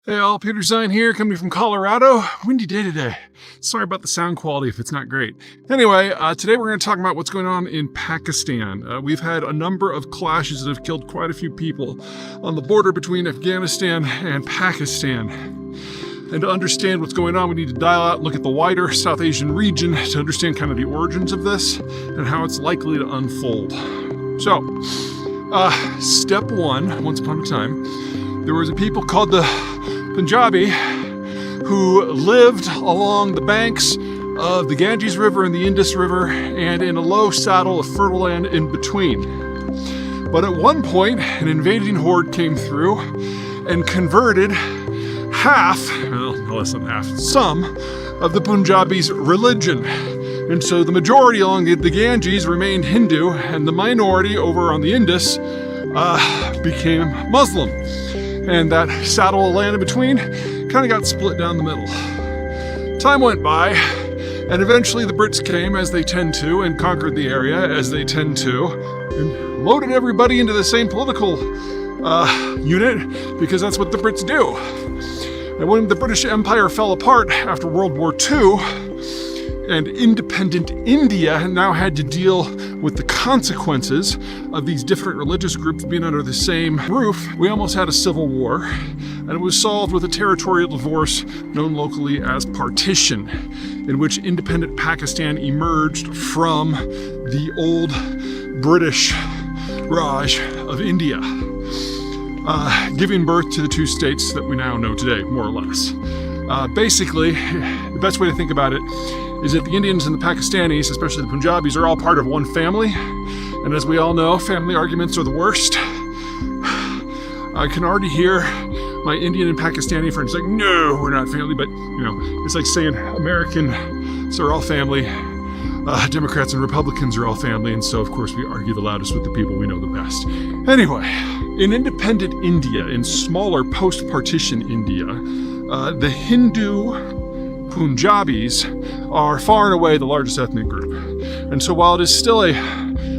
Hey all, Peterzeihan here, coming from Colorado. Windy day today. Sorry about the sound quality if it's not great. Anyway, today we're going to talk about what's going on in Pakistan. We've had a number of clashes that have killed quite a few people on the border between Afghanistan and Pakistan. And to understand what's going on, we need to dial out and look at the wider South Asian region to understand kind of the origins of this and how it's likely to unfold. So, step one, once upon a time, there was a people called the Punjabi who lived along the banks of the Ganges River and the Indus River and in a low saddle of fertile land in between. But at one point, an invading horde came through and converted less than half, some of the Punjabis' religion. And so the majority along the Ganges remained Hindu, and the minority over on the Indus became Muslim. And that saddle of land in between kind of got split down the middle. Time went by, and eventually the Brits came, as they tend to, and conquered the area, as they tend to, and loaded everybody into the same political unit, because that's what the Brits do. And when the British Empire fell apart after World War II, and independent India now had to deal with the consequences of these different religious groups being under the same roof, we almost had a civil war, and it was solved with a territorial divorce known locally as partition, in which independent Pakistan emerged from the old British Raj of India, giving birth to the two states that we now know today, more or less. Basically, the best way to think about it is that the Indians and the Pakistanis, especially the Punjabis, are all part of one family. And as we all know, family arguments are the worst. I can already hear my Indian and Pakistani friends like, no, we're not family. But, it's like saying Americans are all family. Democrats and Republicans are all family. And so, of course, we argue the loudest with the people we know the best. Anyway, in independent India, in smaller post-partition India, the Hindu Punjabis are far and away the largest ethnic group. And so while it is still a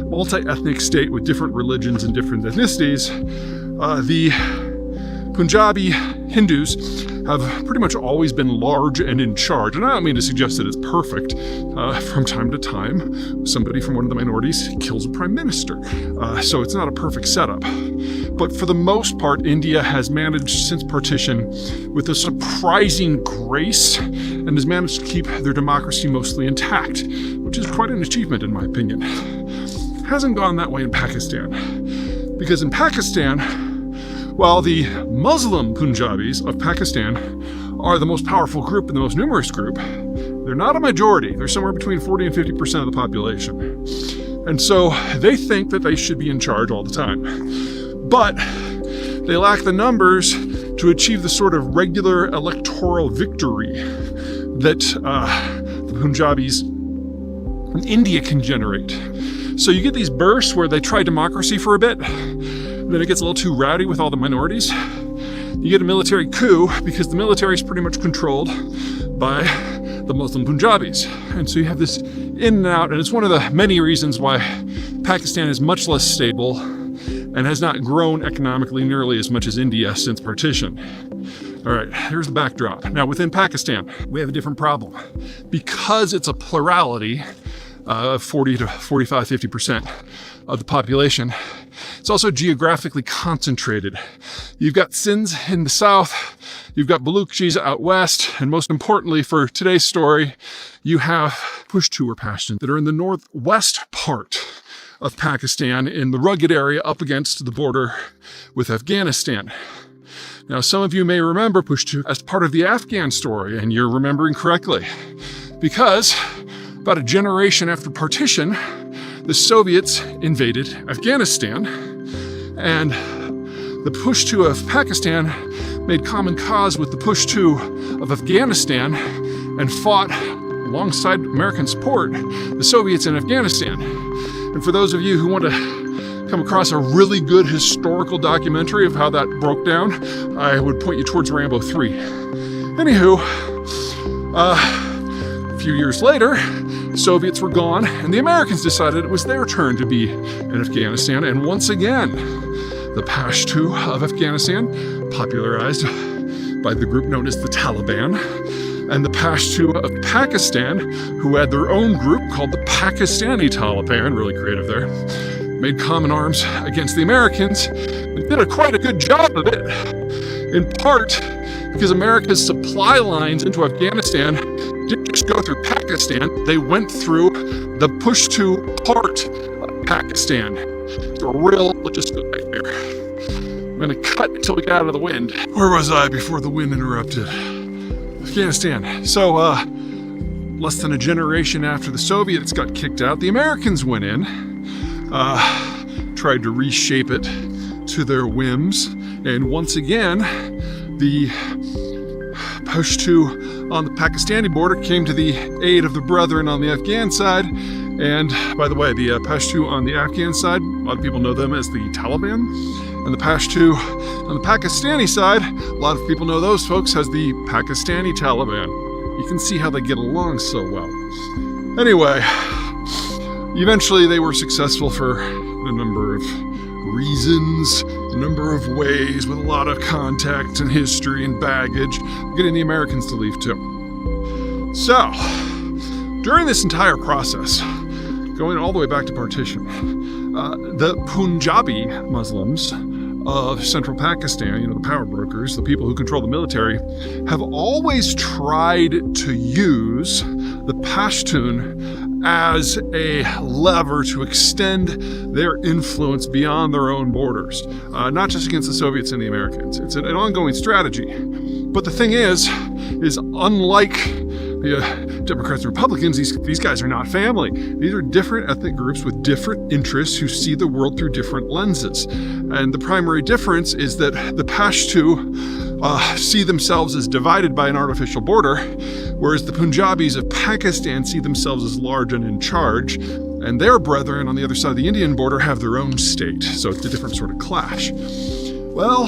multi-ethnic state with different religions and different ethnicities, the Punjabi Hindus have pretty much always been large and in charge. And I don't mean to suggest that it's perfect. From time to time, somebody from one of the minorities kills a prime minister. So it's not a perfect setup. But for the most part, India has managed since partition with a surprising grace and has managed to keep their democracy mostly intact, which is quite an achievement in my opinion. It hasn't gone that way in Pakistan, because in Pakistan, while the Muslim Punjabis of Pakistan are the most powerful group and the most numerous group, they're not a majority. They're somewhere between 40 and 50% of the population. And so they think that they should be in charge all the time. But they lack the numbers to achieve the sort of regular electoral victory that the Punjabis from India can generate. So you get these bursts where they try democracy for a bit, then it gets a little too rowdy with all the minorities. You get a military coup because the military is pretty much controlled by the Muslim Punjabis. And so you have this in and out, and it's one of the many reasons why Pakistan is much less stable and has not grown economically nearly as much as India since partition. All right, here's the backdrop. Now, within Pakistan, we have a different problem. Because it's a plurality of 40 to 45, 50% of the population, it's also geographically concentrated. You've got Sindhs in the south, you've got Baluchis out west, and most importantly for today's story, you have Pashtun or Pashtun that are in the northwest part of Pakistan in the rugged area up against the border with Afghanistan. Now, some of you may remember Pashtun as part of the Afghan story, and you're remembering correctly, because about a generation after partition, the Soviets invaded Afghanistan, and the Pashtun of Pakistan made common cause with the Pashtun of Afghanistan and fought alongside American support the Soviets in Afghanistan. And for those of you who want to come across a really good historical documentary of how that broke down, I would point you towards Rambo 3. Anywho, a few years later, the Soviets were gone, and the Americans decided it was their turn to be in Afghanistan, and once again, the Pashtun of Afghanistan, popularized by the group known as the Taliban, and the Pashtun of Pakistan, who had their own group called the Pakistani Taliban, really creative there, made common arms against the Americans and did quite a good job of it, in part because America's supply lines into Afghanistan didn't just go through Pakistan, they went through the Pashtun part of Pakistan. It's a real logistical nightmare. I'm going to cut until we get out of the wind. Where was I before the wind interrupted? Afghanistan. So, less than a generation after the Soviets got kicked out, the Americans went in, tried to reshape it to their whims, and once again, the Pashtun on the Pakistani border came to the aid of the brethren on the Afghan side. And by the way, the Pashtun on the Afghan side, a lot of people know them as the Taliban. And the Pashtun on the Pakistani side, a lot of people know those folks as the Pakistani Taliban. You can see how they get along so well. Anyway, eventually they were successful for a number of reasons, a number of ways, with a lot of context and history and baggage, getting the Americans to leave too. So, during this entire process, going all the way back to partition, the Punjabi Muslims of central Pakistan, the power brokers, the people who control the military, have always tried to use the Pashtun as a lever to extend their influence beyond their own borders, not just against the Soviets and the Americans. It's an ongoing strategy. But the thing is unlike the Democrats and Republicans, these guys are not family. These are different ethnic groups with different interests who see the world through different lenses. And the primary difference is that the Pashtun see themselves as divided by an artificial border, whereas the Punjabis of Pakistan see themselves as large and in charge, and their brethren on the other side of the Indian border have their own state. So it's a different sort of clash. Well,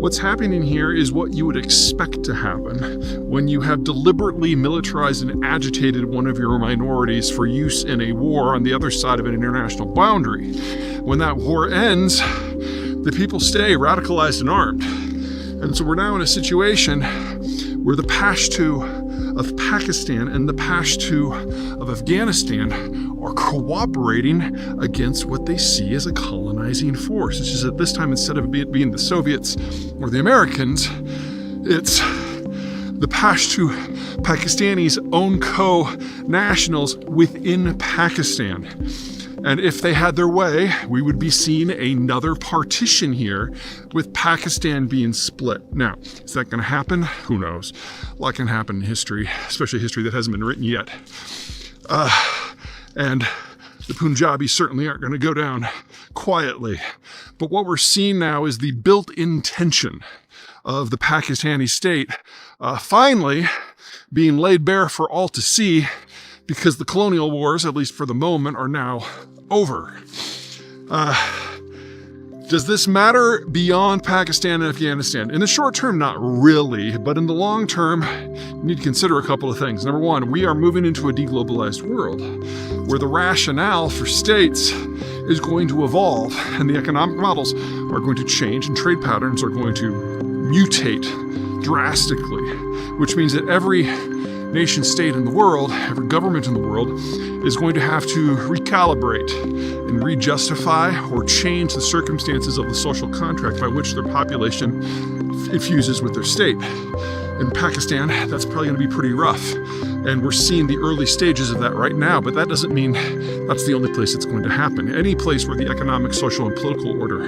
what's happening here is what you would expect to happen when you have deliberately militarized and agitated one of your minorities for use in a war on the other side of an international boundary. When that war ends, the people stay radicalized and armed. And so we're now in a situation where the Pashtun of Pakistan and the Pashtun of Afghanistan are cooperating against what they see as a colonizing force. It's just that this time, instead of it being the Soviets or the Americans, it's the Pashtun Pakistanis' own co-nationals within Pakistan. And if they had their way, we would be seeing another partition here, with Pakistan being split. Now, is that going to happen? Who knows? A lot can happen in history, especially history that hasn't been written yet. And the Punjabis certainly aren't going to go down quietly. But what we're seeing now is the built-in tension of the Pakistani state finally being laid bare for all to see, because the colonial wars, at least for the moment, are now over. Does this matter beyond Pakistan and Afghanistan? In the short term, not really, but in the long term, you need to consider a couple of things. Number one, we are moving into a deglobalized world where the rationale for states is going to evolve, and the economic models are going to change, and trade patterns are going to mutate drastically, which means that every nation state in the world, every government in the world, is going to have to recalibrate and re-justify or change the circumstances of the social contract by which their population infuses with their state. In Pakistan, that's probably going to be pretty rough. And we're seeing the early stages of that right now, but that doesn't mean that's the only place it's going to happen. Any place where the economic, social, and political order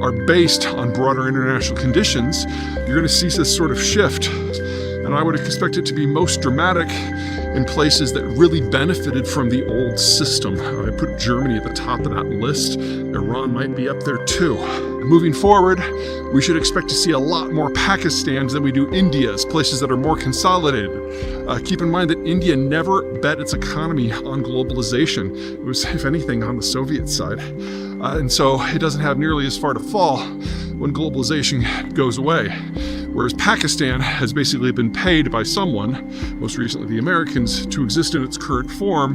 are based on broader international conditions, you're going to see this sort of shift. And I would expect it to be most dramatic in places that really benefited from the old system. I put Germany at the top of that list. Iran might be up there too. Moving forward, we should expect to see a lot more Pakistans than we do Indias, places that are more consolidated. Keep in mind that India never bet its economy on globalization. It was, if anything, on the Soviet side. And so it doesn't have nearly as far to fall when globalization goes away. Whereas Pakistan has basically been paid by someone, most recently the Americans, to exist in its current form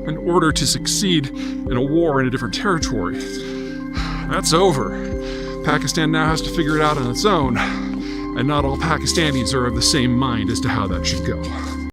in order to succeed in a war in a different territory. That's over. Pakistan now has to figure it out on its own. and not all Pakistanis are of the same mind as to how that should go.